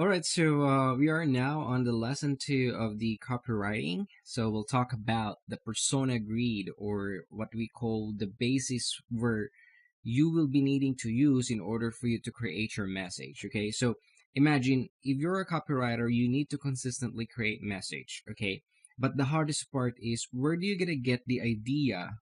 All right, so we are now on the lesson two of the copywriting. So we'll talk about the persona grid, or what we call the basis where you will be needing to use in order for you to create your message. Okay, so imagine if you're a copywriter, you need to consistently create message. Okay, but the hardest part is where do you gonna get the idea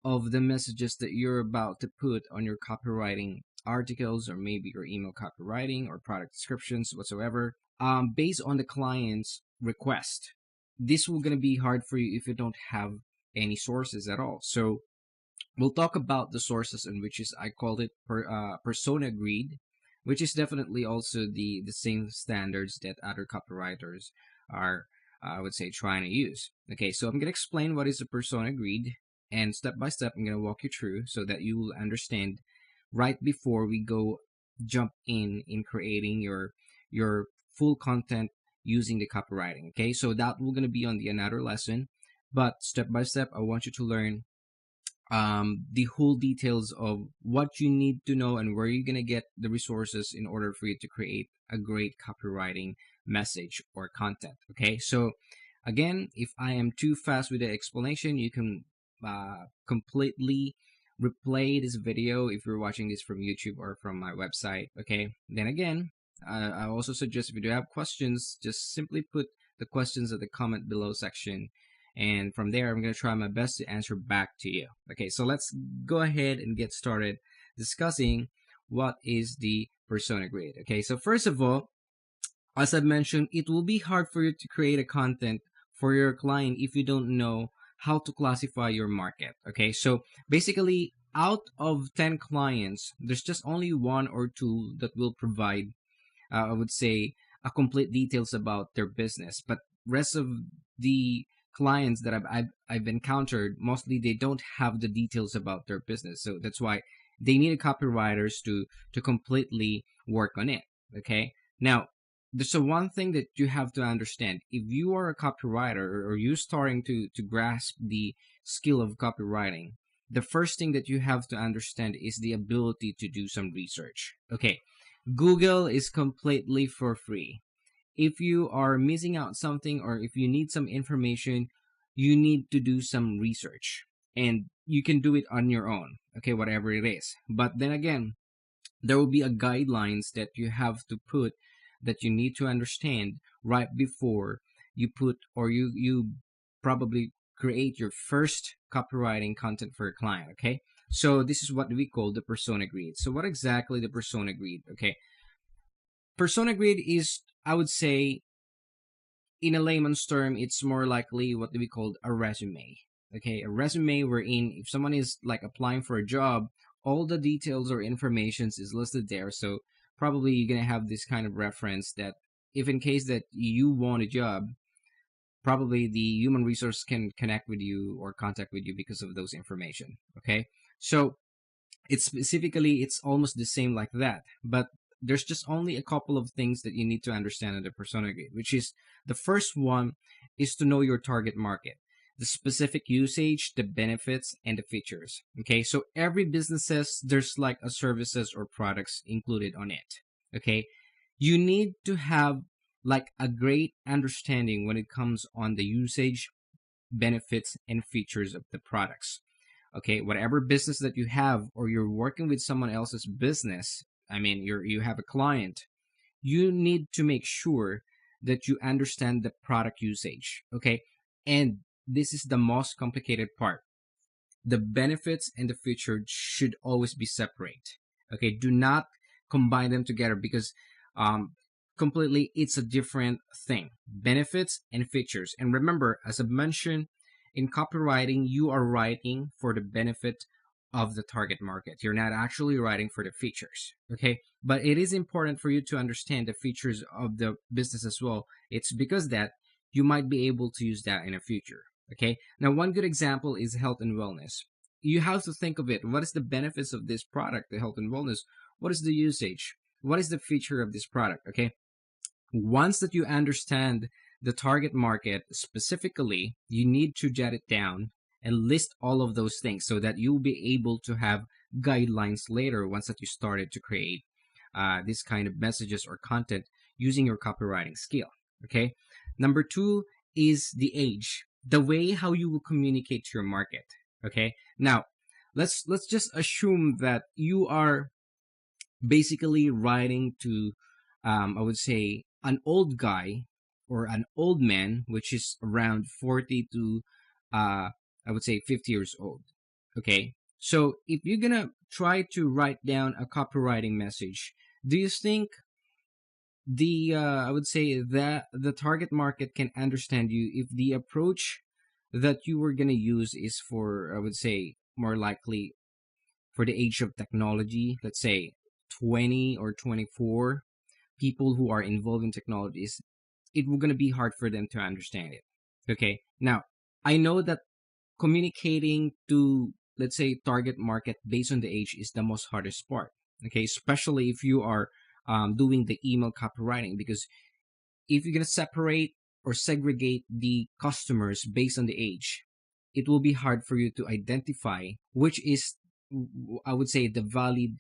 of the messages that you're about to put on your copywriting articles, or maybe your email copywriting or product descriptions whatsoever, based on the client's request. This will going to be hard for you if you don't have any sources at all. So we'll talk about the sources, and which is I called it persona grid, which is definitely also the same standards that other copywriters are, I would say, trying to use. Okay, so I'm going to explain what is a persona grid, and step by step I'm going to walk you through so that you will understand right before we go jump in creating your full content using the copywriting. Okay, so that will going to be on the another lesson, but step by step I want you to learn the whole details of what you need to know and where you're going to get the resources in order for you to create a great copywriting message or content. Okay, so again, if I am too fast with the explanation, you can completely replay this video if you're watching this from YouTube or from my website. Okay, then again, I also suggest if you do have questions, just simply put the questions at the comment below section, and from there I'm going to try my best to answer back to you. Okay, so let's go ahead and get started discussing what is the persona grid. Okay, so first of all, as I mentioned, it will be hard for you to create a content for your client if you don't know how to classify your market. Okay, so basically out of 10 clients, there's just only one or two that will provide, I would say, a complete details about their business. But rest of the clients that I've encountered, mostly they don't have the details about their business. So that's why they need copywriters to completely work on it. Okay, now there's a one thing that you have to understand. If you are a copywriter, or you starting to grasp the skill of copywriting, the first thing that you have to understand is the ability to do some research. Okay, Google is completely for free. If you are missing out something, or if you need some information, you need to do some research, and you can do it on your own. Okay, whatever it is. But then again, there will be a guidelines that you have to put, that you need to understand right before you put, or you probably create your first copywriting content for a client. Okay, so this is what we call the persona grid. So what exactly the persona grid? Okay, persona grid is, I would say, in a layman's term, it's more likely what we call a resume. Okay, a resume wherein if someone is like applying for a job, all the details or informations is listed there. So probably you're gonna have this kind of reference that if in case that you want a job, probably the human resource can connect with you or contact with you because of those information. Okay, so it's almost the same like that, but there's just only a couple of things that you need to understand in the persona grid, which is the first one is to know your target market, the specific usage, the benefits, and the features. Okay, so every businesses, there's like a services or products included on it. Okay, you need to have like a great understanding when it comes on the usage, benefits, and features of the products. Okay, whatever business that you have, or you're working with someone else's business, I mean, you have a client, you need to make sure that you understand the product usage. Okay, and this is the most complicated part. The benefits and the feature should always be separate. Okay, do not combine them together, because completely it's a different thing. Benefits and features. And remember, as I mentioned, in copywriting, you are writing for the benefit of the target market. You're not actually writing for the features. Okay, but it is important for you to understand the features of the business as well. It's because that you might be able to use that in the future. Okay, now one good example is health and wellness. You have to think of it. What is the benefits of this product, the health and wellness? What is the usage? What is the feature of this product? Okay, once that you understand the target market specifically, you need to jot it down and list all of those things so that you'll be able to have guidelines later once that you started to create this kind of messages or content using your copywriting skill. Okay. Number two is the age, the way how you will communicate to your market. Okay. Now, let's just assume that you are basically writing to, I would say, an old guy or an old man, which is around 40 to, I would say, 50 years old. Okay. So if you're going to try to write down a copywriting message, do you think I would say that the target market can understand you if the approach that you were going to use is for, I would say, more likely for the age of technology, let's say 20 or 24 people who are involved in technologies, it will going to be hard for them to understand it. Okay. Now, I know that communicating to, let's say, target market based on the age is the most hardest part. Okay. Especially if you are doing the email copywriting, because if you're going to separate or segregate the customers based on the age, it will be hard for you to identify which is, I would say, the valid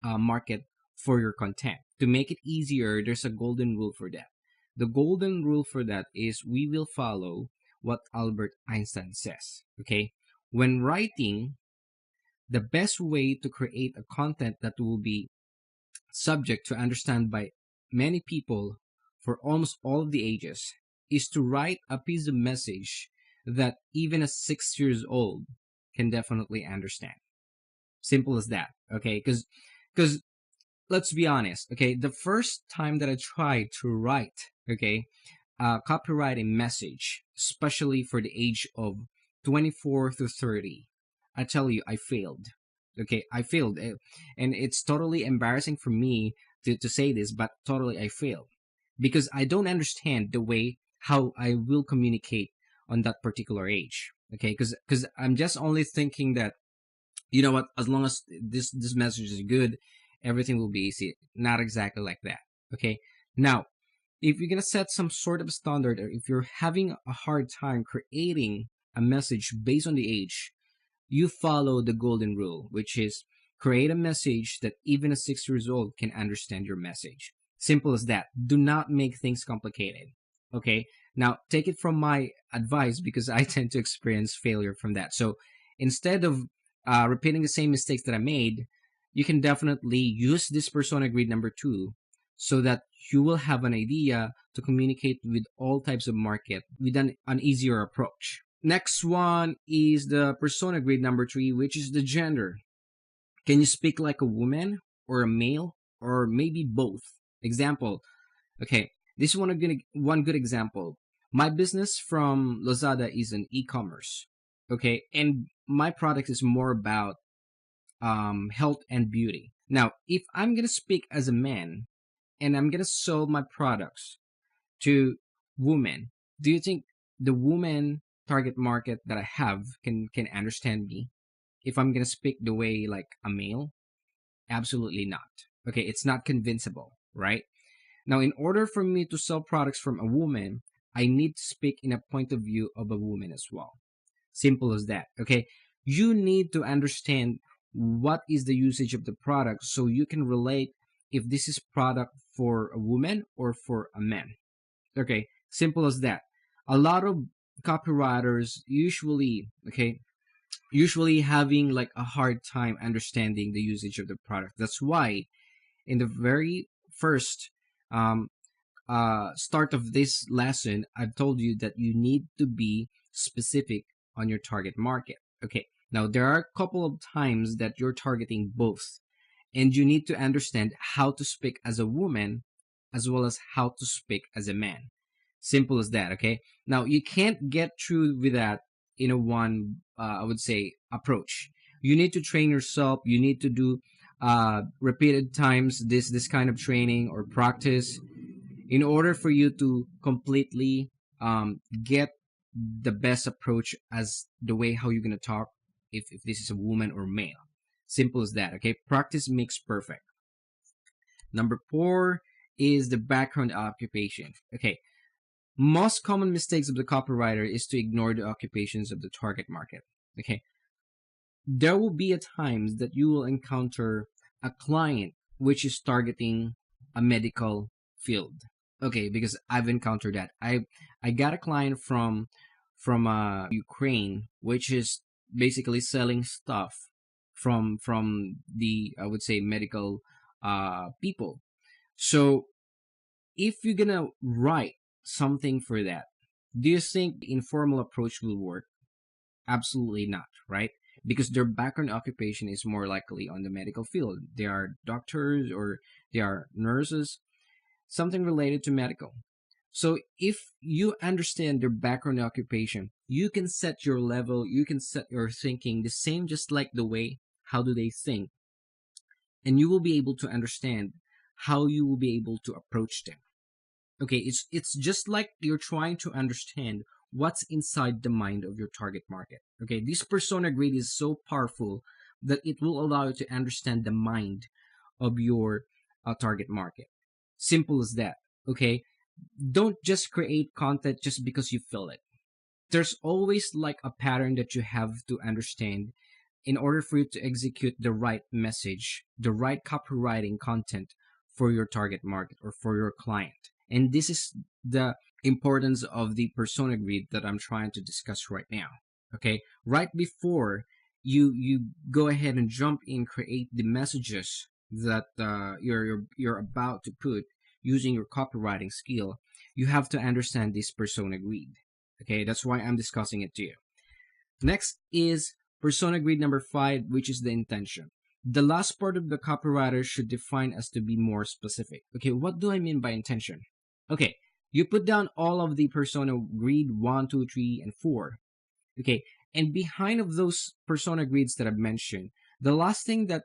market for your content. To make it easier, there's a golden rule for that. The golden rule for that is we will follow what Albert Einstein says. Okay. When writing, the best way to create a content that will be subject to understand by many people for almost all of the ages is to write a piece of message that even a 6 years old can definitely understand. Simple as that. Okay. Because let's be honest. Okay. The first time that I tried to write, okay, a copywriting message, especially for the age of 24 to 30, I tell you, I failed. Okay. I failed. And it's totally embarrassing for me to say this, but totally I failed because I don't understand the way how I will communicate on that particular age. Okay. Because I'm just only thinking that, you know what, as long as this message is good, everything will be easy. Not exactly like that. Okay. Now, if you're gonna set some sort of standard, or if you're having a hard time creating a message based on the age, you follow the golden rule, which is create a message that even a 6 years old can understand your message. Simple as that. Do not make things complicated. Okay. Now, take it from my advice because I tend to experience failure from that. So instead of repeating the same mistakes that I made, you can definitely use this persona grid number two so that you will have an idea to communicate with all types of market with an easier approach. Next one is the persona grid number three, which is the gender. Can you speak like a woman or a male or maybe both? Example. Okay, this is one good example. My business from Lazada is an e-commerce. Okay, and my product is more about health and beauty. Now, if I'm gonna speak as a man and I'm gonna sell my products to women, do you think the woman target market that I have can understand me if I'm gonna speak the way like a male? Absolutely not. Okay, it's not convincible, right? Now, in order for me to sell products from a woman, I need to speak in a point of view of a woman as well. Simple as that. Okay, you need to understand what is the usage of the product so you can relate if this is product for a woman or for a man. Okay, simple as that. A lot of copywriters usually having like a hard time understanding the usage of the product. That's why in the very first um, start of this lesson, I've told you that you need to be specific on your target market. Okay. Now, there are a couple of times that you're targeting both, and you need to understand how to speak as a woman as well as how to speak as a man. Simple as that. Okay. Now, you can't get through with that in a one, I would say, approach. You need to train yourself. You need to do repeated times this kind of training or practice in order for you to completely get the best approach as the way how you're going to talk if this is a woman or male. Simple as that. Okay. Practice makes perfect. Number four is the background occupation. Okay. Most common mistakes of the copywriter is to ignore the occupations of the target market. Okay. There will be a times that you will encounter a client which is targeting a medical field. Okay, because I've encountered that. I got a client from Ukraine, which is basically selling stuff from the, I would say, medical people. So if you're gonna write something for that, do you think the informal approach will work? Absolutely not, right? Because their background occupation is more likely on the medical field. They are doctors or they are nurses, something related to medical. So if you understand their background occupation, you can set your level, you can set your thinking the same, just like the way how do they think, and you will be able to understand how you will be able to approach them. Okay, it's just like you're trying to understand what's inside the mind of your target market. Okay, this persona grid is so powerful that it will allow you to understand the mind of your target market. Simple as that. Okay, don't just create content just because you feel it. There's always like a pattern that you have to understand in order for you to execute the right message, the right copywriting content for your target market or for your client. And this is the importance of the persona grid that I'm trying to discuss right now. Okay, right before you go ahead and jump in, create the messages that you're about to put using your copywriting skill, you have to understand this persona grid. Okay, that's why I'm discussing it to you. Next is persona grid number 5, which is the intention. The last part of the copywriter should define as to be more specific. Okay, what do I mean by intention? Okay, you put down all of the persona grid 1, 2, 3, and 4. Okay, and behind of those persona grids that I've mentioned, the last thing that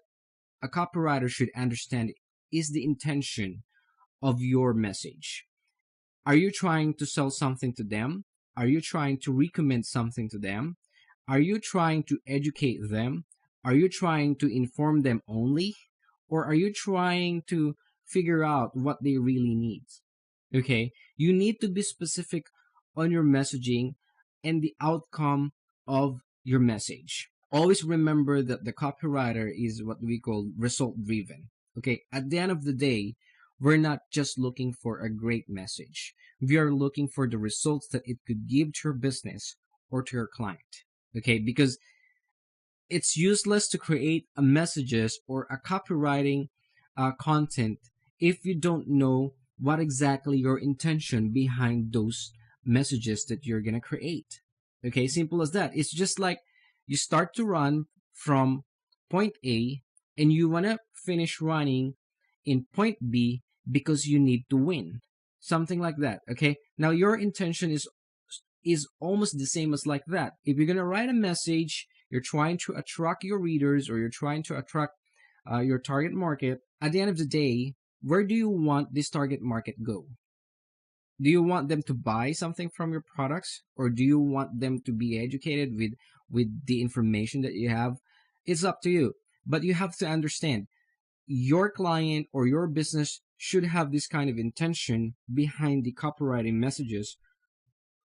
a copywriter should understand is the intention of your message. Are you trying to sell something to them? Are you trying to recommend something to them? Are you trying to educate them? Are you trying to inform them only? Or are you trying to figure out what they really need? Okay, you need to be specific on your messaging and the outcome of your message. Always remember that the copywriter is what we call result driven. Okay, at the end of the day, we're not just looking for a great message. We are looking for the results that it could give to your business or to your client. Okay, because it's useless to create a messages or a copywriting content if you don't know what exactly your intention behind those messages that you're gonna create. Okay, simple as that. It's just like you start to run from point A and you wanna finish running in point B because you need to win. Something like that. Okay. Now your intention is almost the same as like that. If you're gonna write a message, you're trying to attract your readers or you're trying to attract your target market. At the end of the day, where do you want this target market go? Do you want them to buy something from your products, or do you want them to be educated with the information that you have? It's up to you, but you have to understand your client or your business should have this kind of intention behind the copywriting messages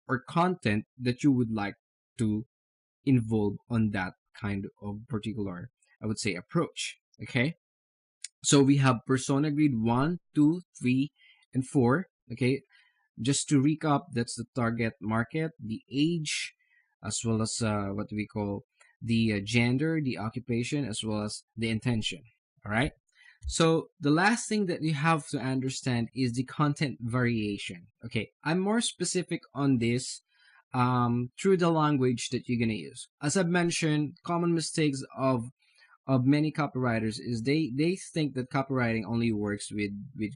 or content that you would like to involve on that kind of particular, I would say, approach. Okay, so we have persona grid 1, 2, 3, and 4. Okay, just to recap, that's the target market, the age, as well as what we call the gender, the occupation, as well as the intention. All right. So the last thing that you have to understand is the content variation. Okay, I'm more specific on this through the language that you're gonna use. As I've mentioned, common mistakes of many copywriters is they think that copywriting only works with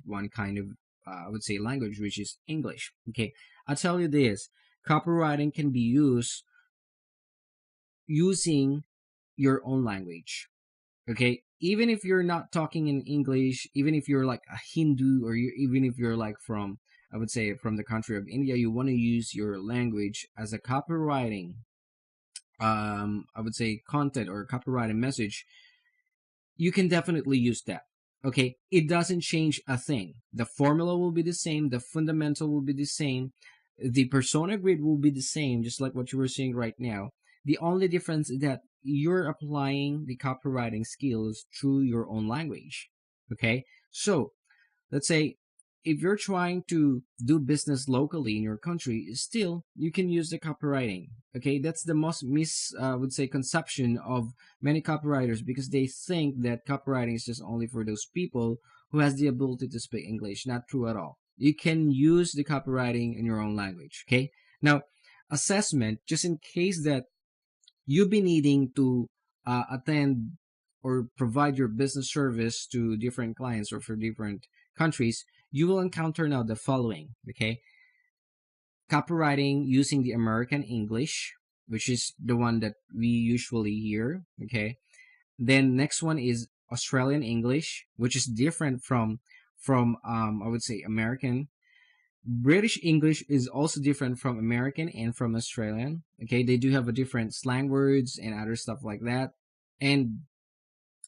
one kind of I would say language, which is English. Okay, I'll tell you this: copywriting can be used using your own language. Okay, even if you're not talking in English, even if you're like a Hindu, or even if you're like from, I would say, from the country of India, you want to use your language as a copywriting I would say content or copywriting message, you can definitely use that. Okay, it doesn't change a thing. The formula will be the same, the fundamental will be the same, the persona grid will be the same, just like what you were seeing right now. The only difference is that you're applying the copywriting skills through your own language. Okay, so let's say if you're trying to do business locally in your country, still you can use the copywriting. Okay, that's the most would say conception of many copywriters, because they think that copywriting is just only for those people who has the ability to speak English. Not true at all. You can use the copywriting in your own language. Okay, now assessment, just in case that you'll be needing to attend or provide your business service to different clients or for different countries, you will encounter now the following. Okay, copywriting using the American English, which is the one that we usually hear. Okay, then next one is Australian English, which is different from I would say American. British English is also different from American and from Australian. Okay, they do have a different slang words and other stuff like that. And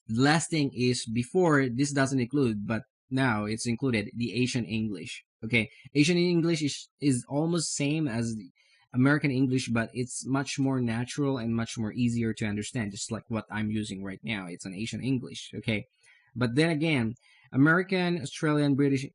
last thing is, before this doesn't include, but now it's included, the Asian English. Okay, Asian English is almost same as the American English, but it's much more natural and much more easier to understand, just like what I'm using right now. It's an Asian English. Okay, but then again, American, Australian, British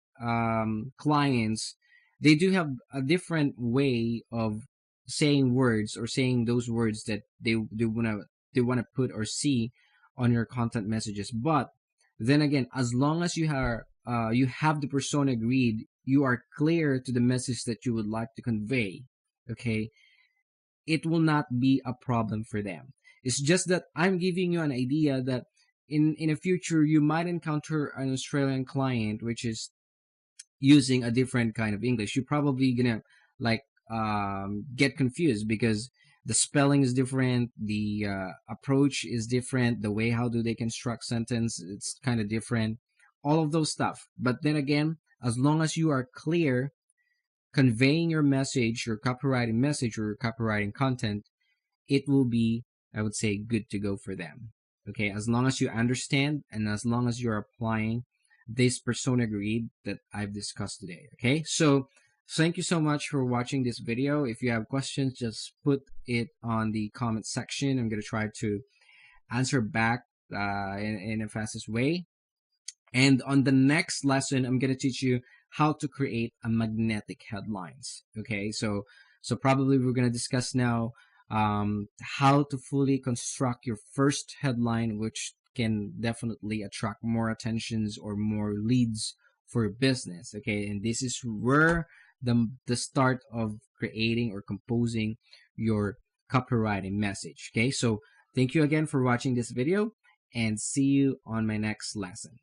clients, they do have a different way of saying words or saying those words that they wanna put or see on your content messages. But then again, as long as you have the persona agreed, you are clear to the message that you would like to convey. Okay, it will not be a problem for them. It's just that I'm giving you an idea that in the future you might encounter an Australian client which is using a different kind of English. You're probably gonna like get confused because the spelling is different, the approach is different, the way how do they construct sentence, it's kind of different, all of those stuff. But then again, as long as you are clear conveying your message, your copywriting message or your copywriting content, it will be, I would say, good to go for them. Okay, as long as you understand and as long as you're applying this persona grid that I've discussed today. Okay, so thank you so much for watching this video. If you have questions, just put it on the comment section. I'm going to try to answer back in the fastest way. And on the next lesson, I'm going to teach you how to create a magnetic headlines. Okay, so probably we're going to discuss now how to fully construct your first headline, which can definitely attract more attentions or more leads for your business. Okay, and this is where the start of creating or composing your copywriting message. Okay, so thank you again for watching this video and see you on my next lesson.